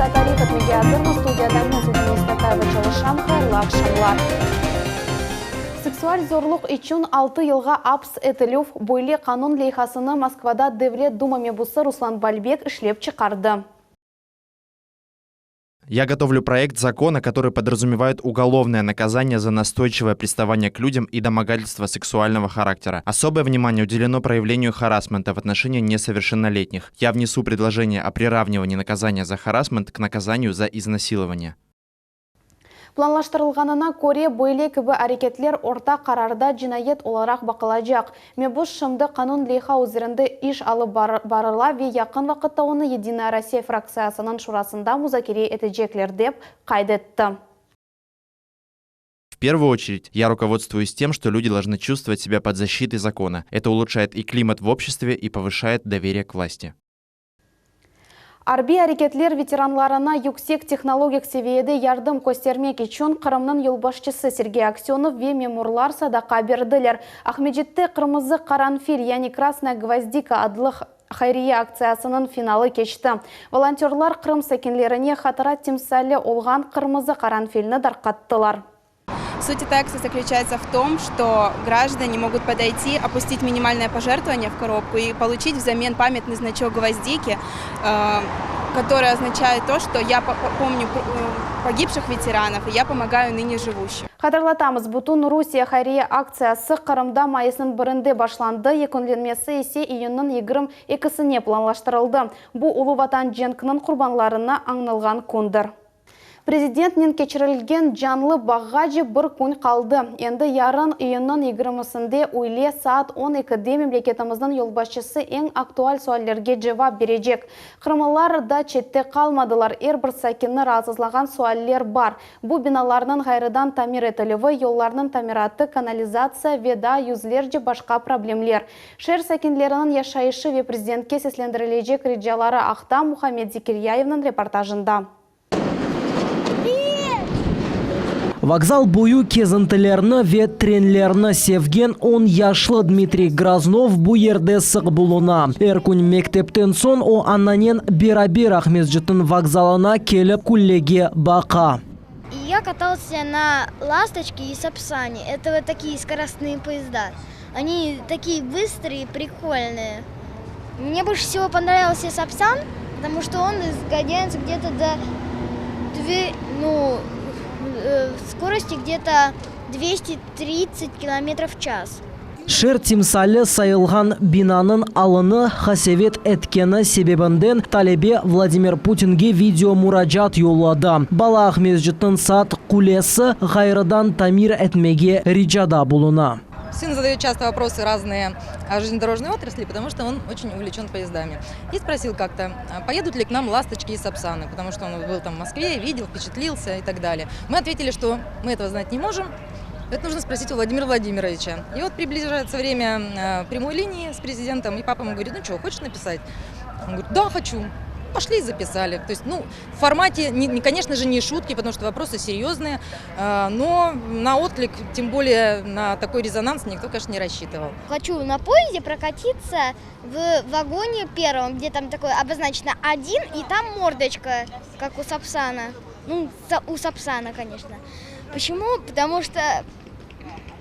Сатариф этмеге азыр студияда музыка Истакаева Чалышан Лакшанлар. Сексуаль зорлук үчүн 6 жылга апс этилүү бойлы канун лейхасыны Москвада Девлет дума мебусы Руслан Бальбек иштеп чыкарды. Я готовлю проект закона, который подразумевает уголовное наказание за настойчивое приставание к людям и домогательство сексуального характера. Особое внимание уделено проявлению харассмента в отношении несовершеннолетних. Я внесу предложение о приравнивании наказания за харассмент к наказанию за изнасилование. Планлаштырылганына көре бойлы кебі әрекетлер орта карарда жинайет оларақ бақылажақ. Мебус шымды канун лейха үзерінде иш алып барыла ве якын вақытта оны Единая Россия фракциясының шурасында музакире этежеклер деп кайдетті. В первую очередь, я руководствуюсь тем, что люди должны чувствовать себя под защитой закона. Это улучшает и климат в обществе, и повышает доверие к власти. Арби әрекетлер ветеранларына yüksek технологик севиеде ярдым көстермек үшін Қырымның елбашчысы Сергей Аксенов ве мемурлар садақа берділер. Ахмеджетте Қырмызы Қаранфиль, яни Красная Гвоздика адлы хайрия акциясының финалы кешті. Волонтерлар Қырым сәкенлеріне хатыра тимсалі олған Қырмызы Қаранфильні дарқаттылар. Суть этой акции заключается в том, что граждане могут подойти, опустить минимальное пожертвование в коробку и получить взамен памятный значок гвоздики, который означает то, что я помню погибших ветеранов, и я помогаю ныне живущим. Хатырлатамыз, Бутун Русия хайрия акциясы Қырымда майысының бірінде башланды, екінленмесі есе июнның 22-сіне планлаштырылды. Бұл Улы Ватан женкінің құрбанларына аңнылған күндір. Президентнен кечірілген жанлы бағғажы бір күн қалды. Енді ярын июнның 20-сінде уйле саат 12-де мемлекетіміздің елбасшысы ең актуаль суаллерге жауап бережек. Қырмылар да четте қалмадылар. Бір сәкенні разызлаған суаллер бар. Бұл биналарының ғайрыдан тамир етілігі, елларының тамираты, канализация, веда, юзлерде башқа проблемлер. Шер сәкенлерінің яшайышы ве президентке сеслендірілежек реджалары Ахта Мухаммед Зикирьяевның репортажында. Вокзал бою кезінтілеріні ве тренлеріні севген 10 яшлы Дмитрий Грознов бұ ерде сық бұлына. Эркун мектептен сон о аннанен бера-бер Ахмеджеттің вокзалына келіп күллеге бақа. Я катался на «Ласточке» и «Сапсане». Это вот такие скоростные поезда. Они такие быстрые, прикольные. Мне больше всего понравился «Сапсан», потому что он гоняется где-то до скорости где-то 230 км в час. Шер тимсалы сайылған бинанын алыны хасевет эткені себебінден талебе Владимир Путинге видео мураджат yolladı. Бала Ахмеджеттің сат кулесі ғайрыдан тамир этмеге риджада булуна. Сын задает часто вопросы разные о железнодорожной отрасли, потому что он очень увлечен поездами. И спросил как-то, поедут ли к нам «Ласточки» и «Сапсаны», потому что он был там в Москве, видел, впечатлился и так далее. Мы ответили, что мы этого знать не можем. Это нужно спросить у Владимира Владимировича. И вот приближается время прямой линии с президентом, и папа ему говорит, ну что, хочешь написать? Он говорит, да, хочу. Пошли и записали. То есть, в формате, конечно же, не шутки, потому что вопросы серьезные, но на отклик, тем более на такой резонанс, никто, конечно, не рассчитывал. Хочу на поезде прокатиться в вагоне первом, где там такое обозначено 1, и там мордочка, как у Сапсана. У Сапсана, конечно. Почему? Потому что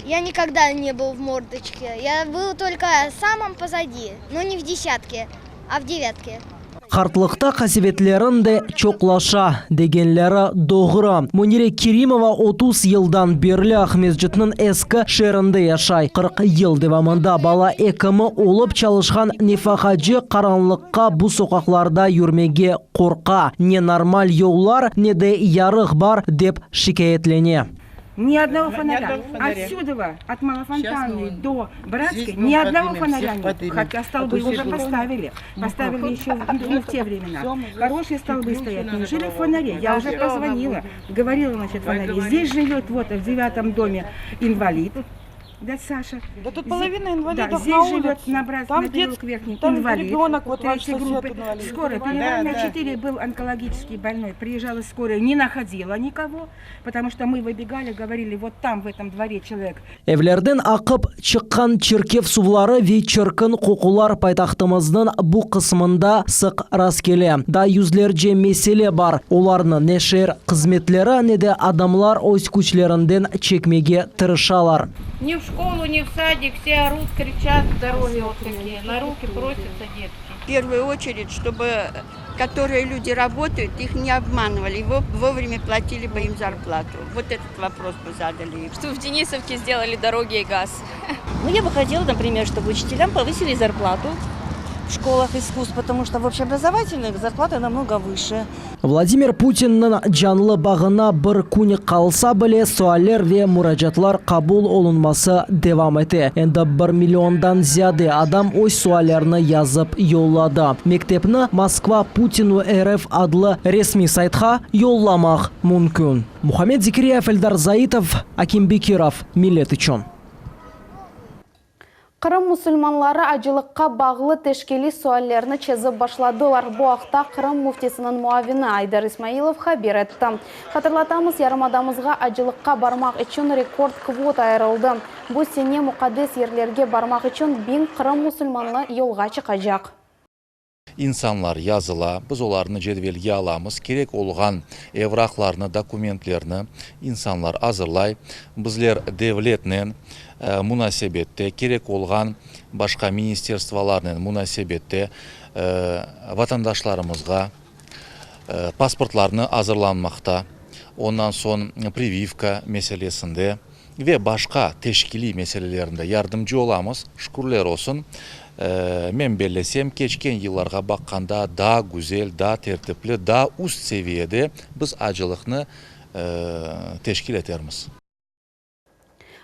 я никогда не был в мордочке. Я был только самым позади, но не в десятке, а в 9-ке. Қартлықта қасиветлерін де чоқлаша дегенлері доғыра. Мунире Керимова 30 елдан берлі Ахмеджеттің ескі шерінде яшай. 40 ел девамында бала екімі олып чалышқан нефахаджы қаранлыққа бұ соқақларда юрмеге қорқа. Не нормаль еулар, не де ярық бар деп шикаетлене. Ни одного фонаря. Отсюда, от Малофонтанной до Братской, ни одного фонаря нет. Хотя столбы уже поставили. Поставили еще в те времена. Хорошие столбы стоят. Неужели фонари? Я уже позвонила. Говорила насчет фонарей. Здесь живет в 9-м доме инвалид. Да, Саша. Да тут половина инвалидов Да, на здесь улице. живет на Там переулок Верхний там инвалид. ребенок, вот ваш третьей сосед группы. инвалид. Скорая. Да, Перевал да. 4 был онкологический больной. Приезжала скорая, не находила никого, потому что мы выбегали, говорили, вот там, в этом дворе человек. Evlerden akıp çıkan çirkef suvları ve çirkin kokular paytaxtımızın bu kısmında sık rast gele. Da yüzlerce mesele var. Olarını ne şehir hizmetleri ne de adamlar öz güçlerinden çekmege tırışalar. Ни в школу, ни в садик, все орут, кричат, дороги вот такие, на руки просятся детки. В первую очередь, чтобы которые люди работают, их не обманывали, и вовремя платили бы им зарплату. Вот этот вопрос бы задали. Что в Денисовке сделали дороги и газ. Ну, я бы хотела, например, чтобы учителям повысили зарплату в школах искусств, потому что в общеобразовательных зарплаты намного выше. Владимир Путиннің жанлы бағына бір күн қалса біле суалер ве мұражатлар қабул олынмасы девам еті. Енді 1 миллиондан зияде адам өз суалеріні yazып yolladı. Мектепні Москва Путину РФ адлы ресми сайтқа yolламақ мүмкін. Мухаммед Зикриев, Эльдар Заитов, Аким Бекиров, Миллет үшін. Қырым мұсылманлары ажылыққа бағылы тешкели суаллеріні чезіп башладылар. Бұл ақта Қырым муфтисінің муавины Айдар Исмаилов хабер етті. Қатырлатамыз ярымадамызға ажылыққа бармақ үшін рекорд квота айырылды. Бұл сене мұқадес ерлерге бармақ үшін 1000 Қырым мұсылманлы елға чықажақ. İnsanlar yazıla, biz onlarını cedvelge alamız, gerek olğan evraklarını, dokumentlerini insanlar hazırlay. Bizler devletinin münasebette, gerek olğan başka ministerstvalarının münasebette vatandaşlarımızga pasportlarını hazırlanmakta. Ondan son прививка meselesinde ve başka teşkili meselelerinde yardımcı olamız. Şükürler olsun. Men bellesem keçken yıllarga bakkanda daha güzel, daha tertipli, daha üst seviyede biz acılıkını teşkil etermiz.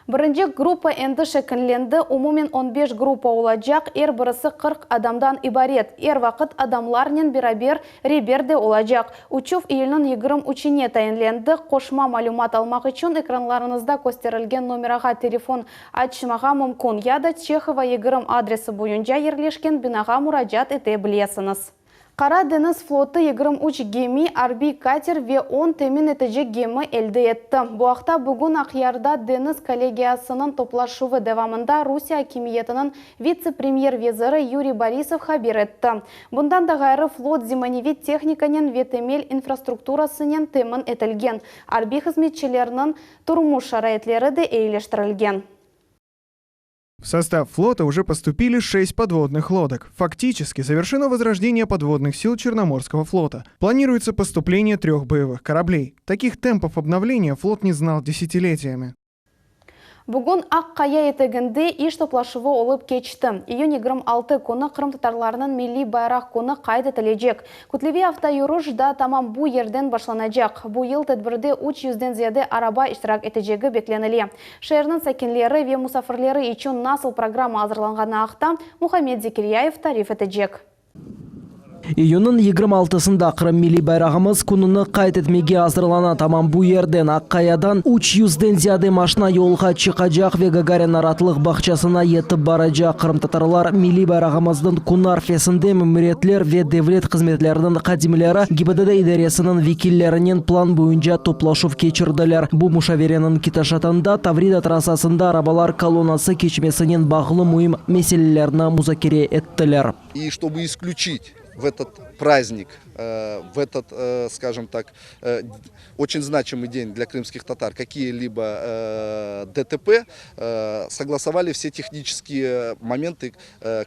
Birinci gruppa endi şekillendi. Umumen 15 gruppa olacak. Birisi 40 adamdan ibaret. Vaqt adamlarının beraber reberde olacak. Uçuf iyilinin 23'üne tayinlendi. Qoşma malumat almak için ekranlarınızda gösterilgen numaraga telefon açmağa mümkün. Ya da Çexova 20 adresi boyunca yerleşken binaga müracaat edebilirsiniz. Kara Deniz Flotu 23 gemi, harbiy kater ve 10 temin edici gemi elde etti. Bu hafta bugün Akyar'da Deniz Kolegiyasının toplaşığı devamında Rusya Hakimiyeti'nin vice-premier veziri Yuriy Borisov haber etti. Bundan da gayrı flot zemanevi texnikanın ve temel infrastrukturasının temin etilgen. Harbiy hizmetçilerinin turmuş şaraitleri de iyileştirilgen. В состав флота уже поступили 6 подводных лодок. Фактически завершено возрождение подводных сил Черноморского флота. Планируется поступление 3 боевых кораблей. Таких темпов обновления флот не знал десятилетиями. Bugün Akkaya eteginde iş toplaşığı olup geçti. İyun 26 konu Kırım Tatarlarının milli bayrak konu kayıt edilecek. Kutlevi hafta yürüyüş da tamam bu yerden başlanacak. Bu yıl tedbirde 300'den ziyade araba iştirak edeceği beklenili. Şehrin sakinleri ve musafirleri için nasıl programı hazırlanğanı akta Muhammed Zikriyev tarif edecek. Iyunun 26'sında Kırım Milli Bayrağımız kununu kayıt etmege hazırlanan tamam bu yerden Akkaya'dan 300'den ziyade maşına yolga çıkacak ve Gagarin Aratlıq Bahçasına yetip baracak. Kırım Tatarlar Milli Bayrağımızın kunu arfesinde mümüriyetler ve devlet hizmetlerinin kadimleri GİBDD idaresinin vekillerinin plan boyunca toplaşıp geçirdiler. Bu müşaverenin kitaşatında Tavrida trasasında arabalar kolonası geçmesinin bağlı mühim meselelerini müzakere ettiler. И чтобы исключить в этот праздник, в этот, скажем так, очень значимый день для крымских татар какие-либо ДТП, согласовали все технические моменты,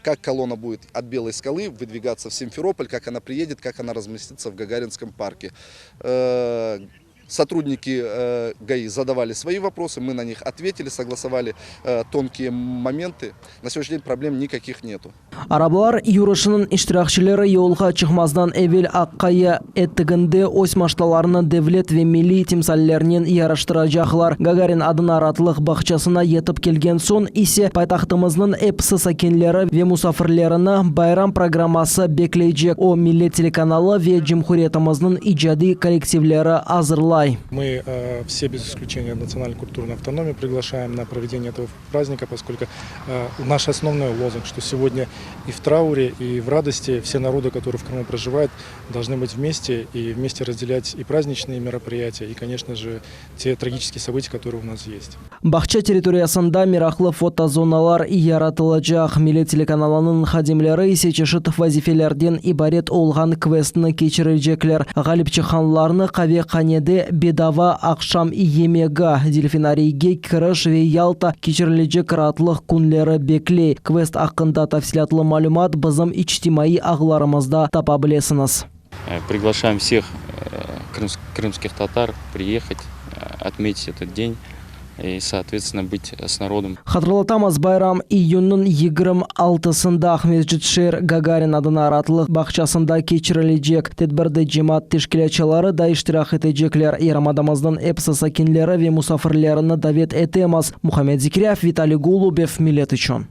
как колонна будет от Белой скалы выдвигаться в Симферополь, как она приедет, как она разместится в Гагаринском парке. Сотрудники ГАИ задавали свои вопросы, мы на них ответили, согласовали тонкие моменты. На сегодняшний день проблем никаких нету. Arabalar yürüyüşünün iştirakçıları yolga çıkmazdan evvel Akkaya ettiginde öz maştalarını devlet ve milli timsallerinin yarıştıracaklar. Gagarin adına Aratlıq Bahçasına yetip gelgen son ise paytaxtımızın hepsi sakinleri ve musafirlerini bayram programması bekleyecek. O millet telekanalı ve Cumhuriyetimizin icadi kolektivleri hazırlar. былай. Мы все без исключения национально-культурную автономию приглашаем на проведение этого праздника, поскольку наш основной лозунг, что сегодня и в трауре, и в радости все народы, которые в Крыму проживают, должны быть вместе и вместе разделять и праздничные мероприятия, и, конечно же, те трагические события, которые у нас есть. Бақча территориясында мирақлы фотозоналар яратылacak. Милли телеканалының хадимлері исечешіт вазифелерден ибарет олған квестны кечірілжеклер. Ғалип чықанларны қаве қанеде бедава ақшам емега дельфинарийге кіріш ве ялта кечірілжек ратлық күнлері беклей. Квест ақында тафсилатлы малюмат бізім ичтимаи ағларымызда тапа білесіңіз. Приглашаем всех крымских татар приехать, отметить этот день и, соответственно, быть с народом. Хатırlatамыз, байрам июнның 26-сында Ахметжит Шер Гагарин адына аратлық бақчасында кечірілежек. Тедбірді жемат тешкілячылары да иштирах етежеклер. Ирамадамыздың эпсы сакинлері ве мусафирлеріні давет етеміз. Мухаммед Зикрияв, Виталий Голубев, Милет үшін.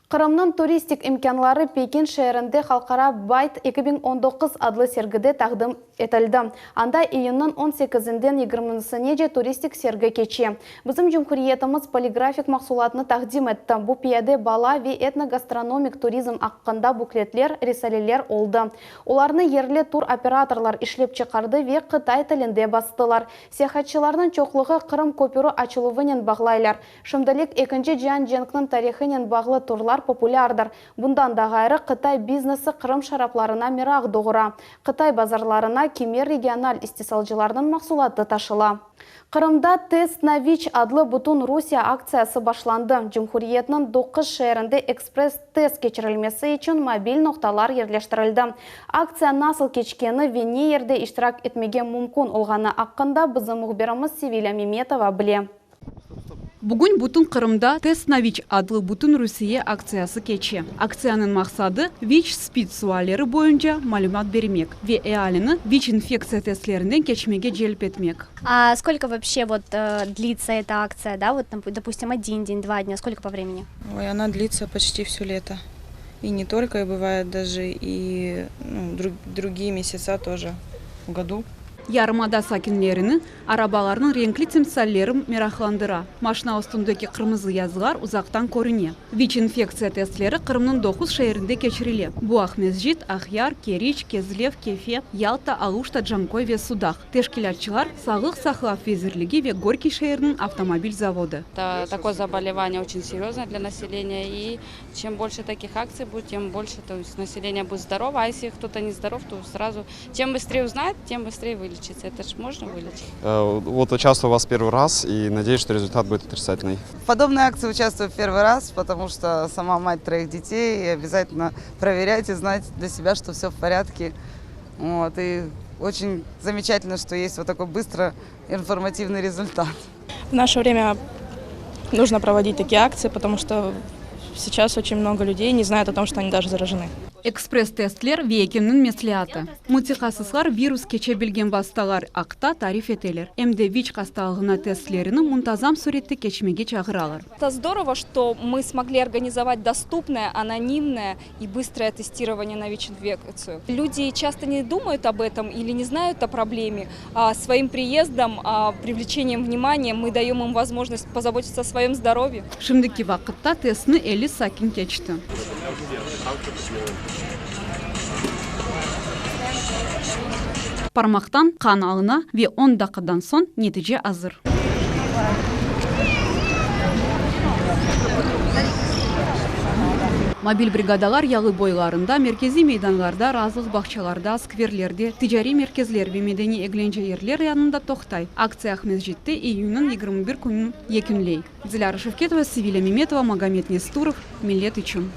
Қырымның туристик имканлары Пекин шәрінде халқара байт 2019 адлы сергіде тағдым етілді. Анда июнның 18-ден 20-сіне туристик сергі кече. Біздің жүмкүриетіміз полиграфик мақсулатыны тақдим етті. Бұ пияде бала ве этногастрономик туризм аққында буклетлер, ресалелер олды. Оларны ерлі тур операторлар ишлеп чықарды ве Қытай тілінде бастылар. Сехатчыларының чоқлығы Қырым көпірі ачылуынен бағлайлар. Шымдылік 2-ші жан женкнің тарихынен бағлы турлар популярдар. Bundan da gayrı Қытай бизнесі Қырым шарапларына мирaq doğura. Қытай базарларына кемер региональ истисалчыларының мақсулаты ташыла. Қырымда Тест на ВИЧ адлы Бутун Русия акциясы башланды. Cumhuriyet'nin 9 şehrinde экспресс-тест кечірілмесі için mobil noktalar yerleştirildi. Акция насыл кечкені ve ne yerde iştirak etmege mümkün olğаны аққында bizim muhbirimiz Sevilla Memetova біле. Бүгін Бутун Қырымда Тест на ВИЧ адлы Бутун Русия акциясы кече. Акцияның мақсады ВИЧ спид суалері бойынша малюмат бермек. Ве әаліні ВИЧ инфекция тестлерінден кечмеге желіп етмек. А сколько вообще длится эта акция, да? Вот, допустим, 1 день, 2 дня, сколько по времени? Ой, она длится почти все лето. И не только, и бывает даже и другие месяца тоже в году. Ярымада сакинлеріні арабаларының ренкли темсаллерін мерахландыра. Машина үстіндегі қырмызы язылар ұзақтан көріне. ВИЧ инфекция тестлері Қырымның 9 шайырында кечіріле. Бұ Ахмезжит, Ахяр, Керич, Кезлев, Кефе, Ялта, Алушта, Джанкой ве Судах. Тешкелятчылар сағық сақлав везірлігі ве Горький шайырының автомобиль заводы. Такое заболевание очень серьезное для населения, и чем больше таких акций будет, тем больше население будет здорово, а если кто-то не здоров, то сразу чем быстрее узнает, тем быстрее вылечит. Это же можно вылечить. Вот участвую у вас первый раз и надеюсь, что результат будет отрицательный. В подобной акции участвую в первый раз, потому что сама мать 3 детей, и обязательно проверять и знать для себя, что все в порядке. Вот, и очень замечательно, что есть вот такой быстро информативный результат. В наше время нужно проводить такие акции, потому что сейчас очень много людей не знают о том, что они даже заражены. Экспресс-тестлер вейкемнің меслиаты. Мутихасызлар вирус кече білген басталар ақта тариф етелер. Эмде ВИЧ қасталығына тестлерінің мұнтазам суретті кечмеге чағыралар. Это здорово, что мы смогли организовать доступное, анонимное и быстрое тестирование на ВИЧ-инфекцию. Люди часто не думают об этом или не знают о проблеме. А своим приездом, привлечением внимания мы даем им возможность позаботиться о своем здоровье. Шымдыки вақытта тестны Эли Сакин кечті. Пармақтан қан алына ве 10 дақыдан сон нетиже азыр. Мобиль бригадалар яғы бойларында, меркези мейданларда, разылық бақчаларда, скверлерде, тижари мерkezler ve medeni eglencelер янында тоқтай. Акция Ахмезжитте июнның 21 күнін екінлей. Диляра Шевкетова, Севilla Memetova, Магомед Нестуров, Милет үшін.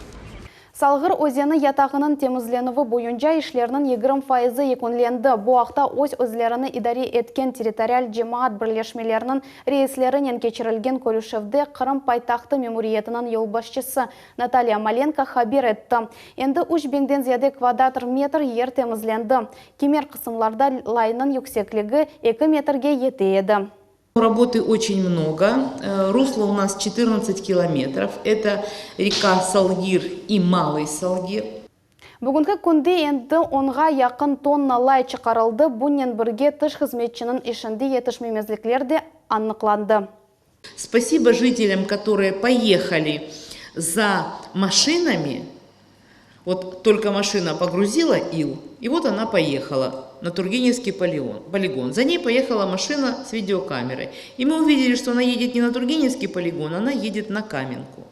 Салғыр өзені ятағының темізленуі бойынша ішлерінің 20% екінленді. Бұ ақта өз өзлеріні идари еткен территориаль жемаат бірлешмелерінің рейслерінен кечірілген көрішевде Қырым пайтақты мемориетінің елбасшысы Наталья Маленко хабер етті. Енді 3.000-ден зияде квадратр метр ер темізленді. Кемер қысымларда лайының yüksеклігі 2 метрге етеді. Работы очень много. Русло у нас 14 километров. Это река Салгир и Малый Салгир. Бүгінгі күнде енді 10-ға яқын тонна лай чықарылды. Бұнен бірге тыш қызметшінің ішінде етішмемезліклер де анықланды. Спасибо жителям, которые поехали за машинами. Вот только машина погрузила ил, и вот она поехала на Тургеневский полигон. За ней поехала машина с видеокамерой. И мы увидели, что она едет не на Тургеневский полигон, она едет на Каменку.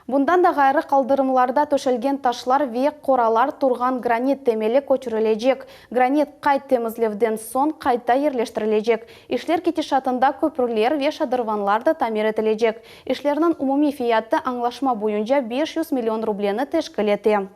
Бұндан да ғайры қалдырымларда төшелген ташлар век қоралар тұрған гранит темелі көчірілежек. Гранит қайт темізлевден сон қайта ерлештірілежек. Ишлер кетешатында көпірлер ве шадырванларды тамир етілежек. Ишлерінің умуми фиятты аңлашма бойынша 500 миллион рублені тешкілеті.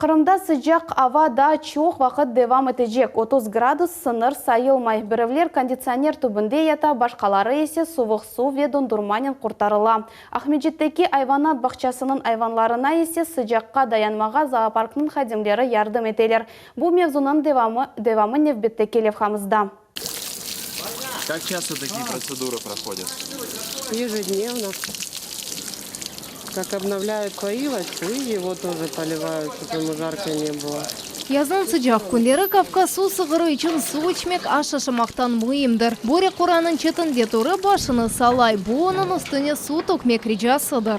Қырымда sıcak авада чоқ вақыт девам етежек. 30 градус сыныр сайылмай. Бірівлер кондиционер түбінде ета, башқалары есе суық су ве дондурманен құртарыла. Ахмеджеттеки айванат бақчасының айванларына есе sıcakқа dayanмаға зоопаркның хадимлері ярдым етелер. Бұл мевзунын девамы невбетте келевхамызда. Как часто такие процедуры проходят? Ежедневно. Как обновляют поилочку, и его тоже поливают, чтобы ему жарко не было. Язын sıcak күндері Кавказ су сығыры үшін су içmek ашашымақтан мұйымдыр. Боре Құранын четінде тұры башыны салай, бұғының үстіне су төкмек рижасыдыр.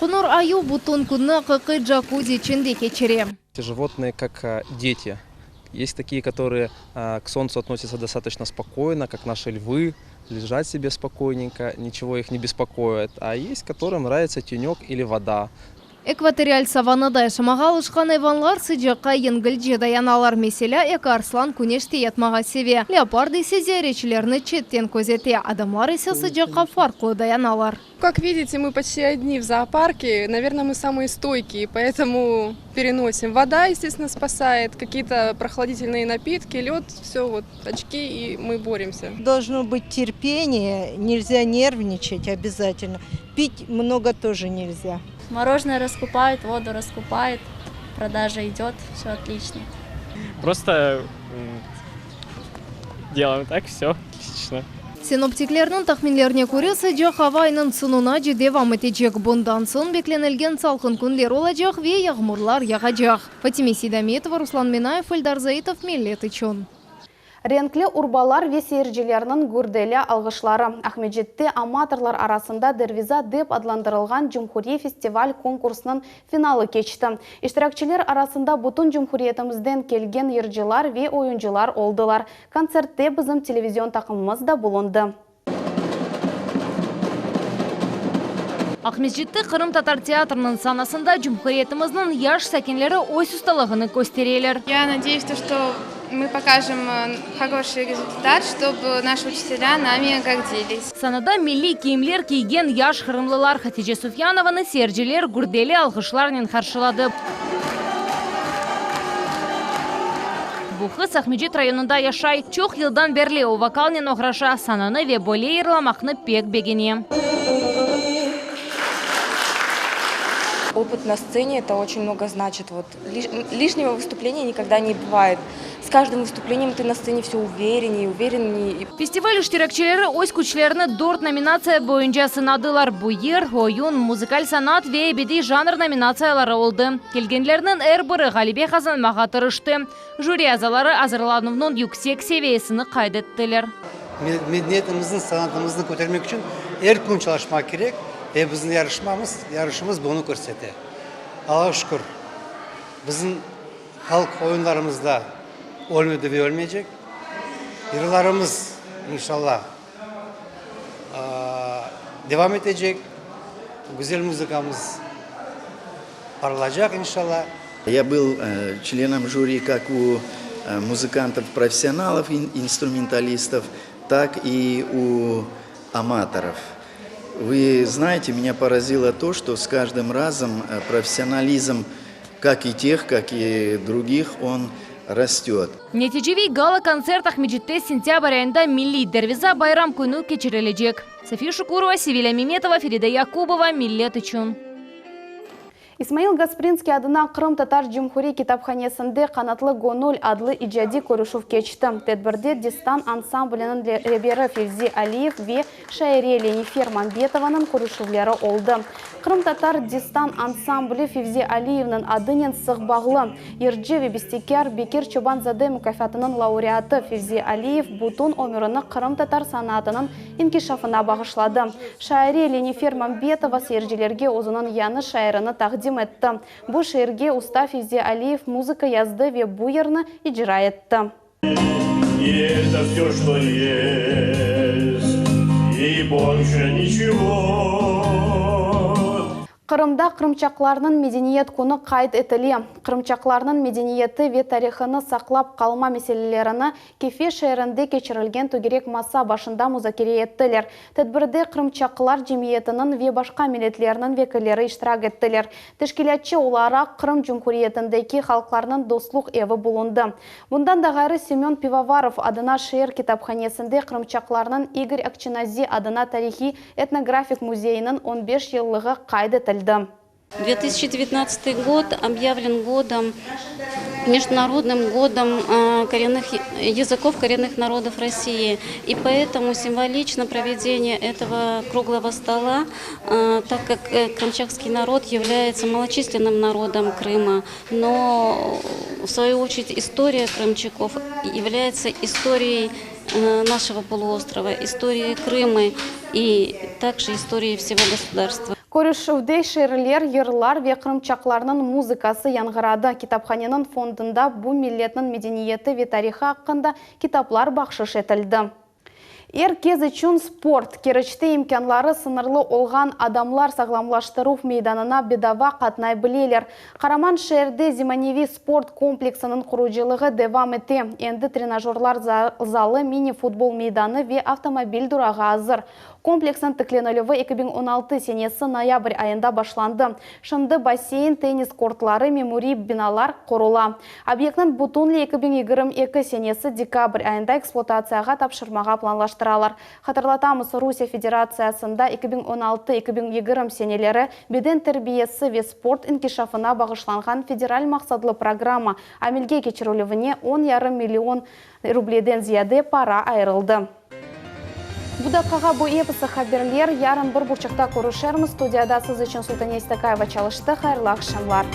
Құнур аю бутон күнні қықы джакузи içinde кечере. Животные как дети. Есть такие, которые к солнцу относятся достаточно спокойно, как наши львы. Лежать себе спокойненько, ничего их не беспокоит. А есть, которым нравится тенек или вода. Экваториаль саваннада yaşamağa alışkan hayvanlar sıcakka yengilce dayanalar. Mesela arslan күнеште yatmağa seviyor. Leopard ise ziyaretçilerini çetten közetiyor. Adamlar ise sıcakka farklı dayanalar. Как видите, мы почти одни в зоопарке. Наверное, мы самые стойкие, поэтому переносим. Вода, естественно, спасает, какие-то прохладительные напитки, лед, все, вот очки, и мы боремся. Должно быть терпение, нельзя нервничать обязательно. Пить много тоже нельзя. Мороженое раскупают, воду раскупают, продажа идет, все отлично. Просто делаем так, все отлично. Синоптиклердің тахминлеріне көре sıcak hava ayının sununa devam edecek. Bundan son beklenilgen salkın günler olacak ve yağmurlar yağacak. Fatime Sidametova, Ruslan Minaev, Eldar Zaitov, Millet için. Renkli urbalar ve seyircilerinin gürdelі algıçları. Ahmedjet'te amatorlar arasında Derviza деп adlandırılgan Cumhuriye Festival konkursunun finali geçti. İştirakçiler arasında bütün Cumhuriyetimizden kelgen yırcılar ve oyuncular oldular. Konsertte bizim televizyon takımımız da bulundu. Ahmedjet'te Kırım Tatar Teatrının sanasında Cumhuriyetimizin yaş sakinleri oy ustalığını gösteriyorlar. Я надеюсь, что мы покажем хороший результат, чтобы наши учителя нами гордились. Sanada milli kiyimler kiygen yaş Kırımlılar Hatice Sufyanova'nı seyirciler gürdeli alkışlarla karşıladı. Bu kız Ahmedjet rayonunda yaşay. Çok yıldan beri o vokalnen oğraşa sananı ve böyle yırlamakını pek begeniyor. Опыт на сцене это очень много значит. Вот лишнего выступления никогда не бывает. С каждым выступлением ты на сцене все увереннее. Festival iştirakçileri oy güçlerini 4 nominatsiya boyunca sınadılar. Bu yer oyun, müzikal sanat ve ebedi janr nominatsiyaları oldu. Kelgenlerinin her biri galibe kazanmağa tırıştı. Jüri azaları hazırlanımının yüksek seviyesini kaydettiler. Medeniyetimizin, sanatımızı götürmek için her gün çalışmak gerek. Bizim yarışımız bunu gösterdi. Allah'a şükür. Bizim halk oyunlarımızda olmadı ve olmayacak. Yıllarımız inşallah devam edecek. Güzel müzikamız parlayacak иншаллах. Я был членом жюри как у музыкантов-профессионалов, инструменталистов, так и у аматоров. Вы знаете, меня поразило то, что с каждым разом профессионализм как и тех, как и других, он растет. Neticevi gala konser Ahmedjet'te sentyabr ayında Milli Derviza Bayram günü geçirilecek. Safiye Şukurova, Sivila Mimetova, Feride Yakubova, Millet için. Исмаил Гаспринский адына Крым Татар Джумхури китапханесінде қанатлы гоноль адлы иджади көрішув кечті. Тедбірде Дистан ансамблінің ребері Февзи Алиев ве Шайре Ленифер Мамбетованың көрішувлері олды. Крым Татар Дистан ансамблі Февзи Алиевның адынен сығбағлы. Ерджи Вебестекер Бекер Чобанзаде мүкафатының лауреаты Февзи Алиев бұтын өміріні Крым Татар санатының инкишафына бағышлады. Шайре Ленифер Мамбетова серджелерге озының яны шайрыны тақдим етті. Бұл шайырге уста Февзи Алиев музыка язды ве бұйырны иджира етті. Это все, что есть, и больше ничего. Қырымда қырымчақларының медениет күні қайт етілі. Қырымчақларының медениеті ве тарихыны сақлап қалма мәселелеріні кефе шайырында кечірілген түгерек маса башында музакире еттілер. Тәдбірде қырымчақлар жемиетінің ве башқа милетлерінің векілері иштирак еттілер. Тешкилятчы олара Қырым Жүмхуриетіндегі халықларының достлық еві болынды. Бұндан да ғайры Семен Пивоваров адына шайыр китапханесінде қырымчақларының Игорь Акчинази адына тарихи этнографик музейінің 15 еллығы қайт етілді. 2019 год объявлен международным годом языков коренных народов России. И поэтому символично проведение этого круглого стола, так как крымчакский народ является малочисленным народом Крыма, но в свою очередь история крымчаков является историей нашего полуострова, историей Крыма и также историей всего государства. Көрішівде шайырлер, ерлар ве қырымчақларының музыкасы яңғырады. Китапханенің фондында бұл миллетінің медениеті ве тарихы аққында китаплар бақшыш етілді. Кез үшін спорт, керечті имканлары сынырлы олған адамлар сағламлаштыру мейданына бедава қатнай білелер. Қараман шайырде Зиманеви спорт комплексінің құруджилығы девам ете. Енді тренажерлар залы, мини-футбол мейданы ве автомобиль дұрағы азыр. Комплексін тікленілігі 2016 сенесі ноябрь айында башланды. Шынды бассейн, теннис кортлары, мемори биналар құрула. Объектінің бұтынлы 2022 сенесі декабрь айында эксплуатацияға тапшырмаға планлаштыралар. Хатырлатамыз Русия Федерациясында 2016-2020 сенелері беден тәрбиесі ве спорт инкишафына бағышланған федераль мақсадлы программа амелге кечірулівіне 10,5 миллион рублейден зияде пара айырылды. Будақаға бұл епісі хаберлер ярын бір бұрчықта көрішерміз. Студияда сіз үшін Султания Истакаева çalıştı. Хайырлы ақшамлар.